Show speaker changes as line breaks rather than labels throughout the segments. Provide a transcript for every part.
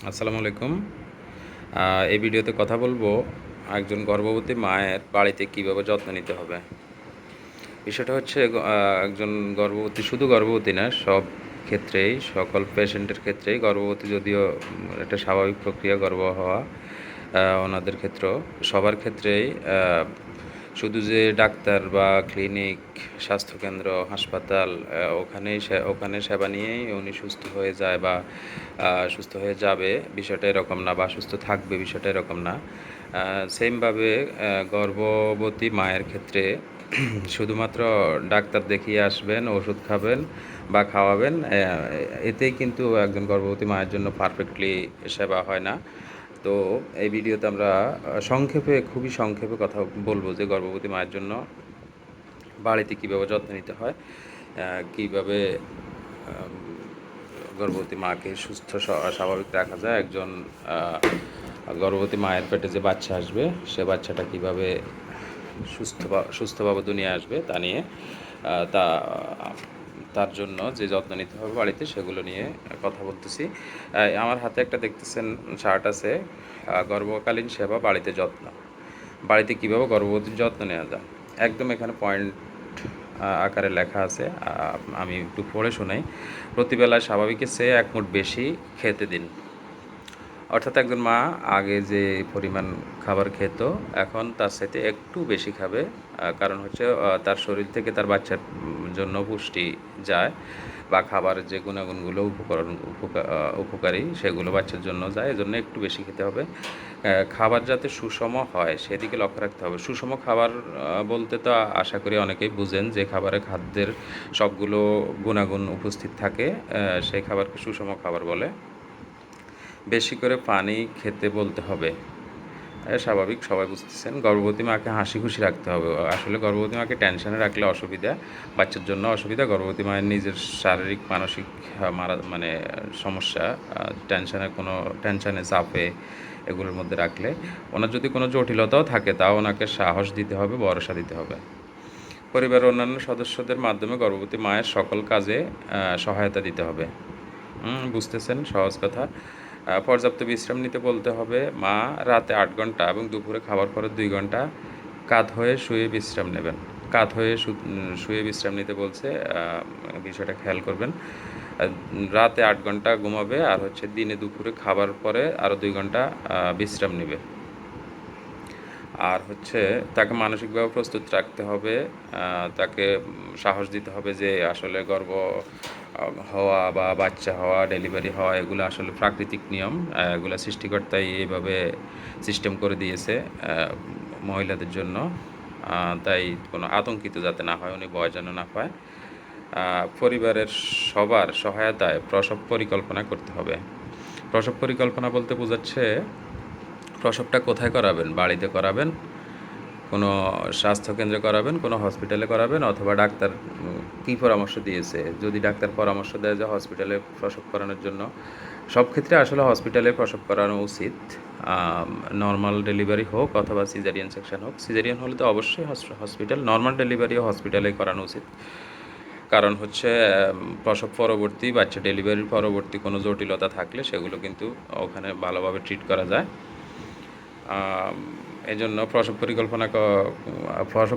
আসসালামু আলাইকুম। এই ভিডিওতে কথা বলবো একজন গর্ভবতী মায়ের বাড়িতে কীভাবে যত্ন নিতে হবে। বিষয়টা হচ্ছে একজন গর্ভবতী, শুধু গর্ভবতী না, সব ক্ষেত্রেই, সকল পেশেন্টের ক্ষেত্রেই, গর্ভবতী যদিও একটা স্বাভাবিক প্রক্রিয়া গর্ভ হওয়া, ওনাদের ক্ষেত্রেও সবার ক্ষেত্রেই শুধু যে ডাক্তার বা ক্লিনিক, স্বাস্থ্যকেন্দ্র, হাসপাতাল ওখানে সেবা নিয়েই উনি সুস্থ হয়ে যায় বা সুস্থ হয়ে যাবে বিষয়টা এরকম না, বা সুস্থ থাকবে বিষয়টা এরকম না। সেমভাবে গর্ভবতী মায়ের ক্ষেত্রে শুধুমাত্র ডাক্তার দেখিয়ে আসবেন, ওষুধ খাবেন বা খাওয়াবেন, এতেই কিন্তু একজন গর্ভবতী মায়ের জন্য পারফেক্টলি সেবা হয় না। তো এই ভিডিওতে আমরা খুবই সংক্ষেপে কথা বলবো যে গর্ভবতী মায়ের জন্য বাড়িতে কীভাবে যত্ন নিতে হয়, কীভাবে গর্ভবতী মাকে সুস্থ স্বাভাবিক রাখা যায়, একজন গর্ভবতী মায়ের পেটে যে বাচ্চা আসবে সে বাচ্চাটা কীভাবে সুস্থভাবে দুনিয়া আসবে তা নিয়ে তা তার জন্য যে যত্ন নিতে হবে বাড়িতে সেগুলো নিয়ে কথা বলতেছি। আমার হাতে একটা দেখতেছেন চার্ট আছে, গর্ভকালীন সেবা বাড়িতে যত্ন, বাড়িতে কীভাবে গর্ভবতীর যত্ন নেওয়া যায়। একদম এখানে পয়েন্ট আকারে লেখা আছে, আমি একটু পড়ে শোনাই। প্রতিবেলায় স্বাভাবিকের চেয়ে এক মুঠ বেশি খেতে দিন। অর্থাৎ একজন মা আগে যে পরিমাণ খাবার খেত এখন তার সাথে একটু বেশি খাবে, কারণ হচ্ছে তার শরীর থেকে তার বাচ্চার জন্য পুষ্টি যায়, বা খাবারের যে গুণাগুণগুলো উপকারী সেগুলো বাচ্চার জন্য যায়, এজন্য একটু বেশি খেতে হবে। খাবার যাতে সুষম হয় সেদিকে লক্ষ্য রাখতে হবে। সুষম খাবার বলতে তো আশা করি অনেকেই বুঝেন যে খাদ্যের সবগুলো গুণাগুণ উপস্থিত থাকে, সেই খাবারকে সুষম খাবার বলে। বেশি করে পানি খেতে বলতে হবে, স্বাভাবিক, সবাই বুঝতেছেন। গর্ভবতী মাকে হাসি খুশি রাখতে হবে। আসলে গর্ভবতী মাকে টেনশনে রাখলে অসুবিধা, বাচ্চার জন্য অসুবিধা। গর্ভবতী মায়ের নিজের শারীরিক মানসিক মানে সমস্যা, টেনশনে চাপে এগুলোর মধ্যে রাখলে, ওনার যদি কোনো জটিলতাও থাকে তাও ওনাকে সাহস দিতে হবে, ভরসা দিতে হবে। পরিবারের অন্যান্য সদস্যদের মাধ্যমে গর্ভবতী মায়ের সকল কাজে সহায়তা দিতে হবে। বুঝতেছেন, সহজ কথা। পর্যাপ্ত বিশ্রাম নিতে বলতে হবে। মা রাতে 8 ঘন্টা এবং দুপুরে খাবার পরে 2 ঘন্টা কাত হয়ে শুয়ে বিশ্রাম নেবেন। কাত হয়ে শুয়ে বিশ্রাম নিতে বলছে, বিষয়টা খেয়াল করবেন। রাতে 8 ঘন্টা ঘুমাবে, আর হচ্ছে দিনে দুপুরে খাবার পরে আরও 2 ঘন্টা বিশ্রাম নেবে। আর হচ্ছে তাকে মানসিকভাবে প্রস্তুত রাখতে হবে, তাকে সাহস দিতে হবে যে আসলে গর্ভ হওয়া বা বাচ্চা হওয়া, ডেলিভারি হওয়া এগুলো আসলে প্রাকৃতিক নিয়ম, এগুলো সৃষ্টিকর্তাই এইভাবে সিস্টেম করে দিয়েছে মহিলাদের জন্য। তাই কোনো আতঙ্কিত যাতে না হয়, উনি ভয় যেন না পায়। পরিবারের সবার সহায়তায় প্রসব পরিকল্পনা করতে হবে। প্রসব পরিকল্পনা বলতে বোঝাচ্ছে প্রসবটা কোথায় করাবেন, বাড়িতে করাবেন, কোনো স্বাস্থ্যকেন্দ্রে করাবেন, কোনো হসপিটালে করাবেন, অথবা ডাক্তার কী পরামর্শ দিয়েছে। যদি ডাক্তার পরামর্শ দেয় যে হসপিটালে প্রসব করানোর জন্য, সব ক্ষেত্রে আসলে হসপিটালে প্রসব করানো উচিত। নর্মাল ডেলিভারি হোক অথবা সিজারিয়ান সেকশন হোক, সিজারিয়ান হলে তো অবশ্যই হসপিটাল, নর্মাল ডেলিভারিও হসপিটালে করানো উচিত। কারণ হচ্ছে প্রসব পরবর্তী, বাচ্চা ডেলিভারির পরবর্তী কোনো জটিলতা থাকলে সেগুলো কিন্তু ওখানে ভালোভাবে ট্রিট করা যায়। এই জন্য প্রসব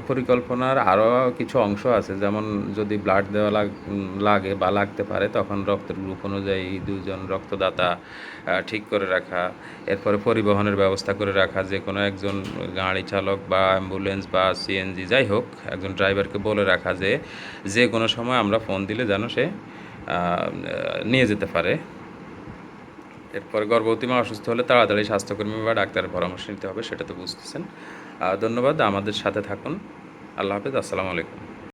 পরিকল্পনার আরও কিছু অংশ আছে, যেমন যদি ব্লাড দেওয়া লাগে বা লাগতে পারে তখন রক্তের গ্রুপ অনুযায়ী 2 জন রক্তদাতা ঠিক করে রাখা, এরপরে পরিবহনের ব্যবস্থা করে রাখা, যে কোনো একজন গাড়ি চালক বা অ্যাম্বুলেন্স বা সিএনজি যাই হোক, একজন ড্রাইভারকে বলে রাখা যে কোনো সময় আমরা ফোন দিলে যেন সে নিয়ে যেতে পারে। এরপরে গর্ভবতী মা অসুস্থ হলে তাড়াতাড়ি স্বাস্থ্যকর্মী বা ডাক্তারের পরামর্শ নিতে হবে, সেটা তো বুঝতেছেন। ধন্যবাদ, আমাদের সাথে থাকুন। আল্লাহ হাফেজ, আসসালামু আলাইকুম।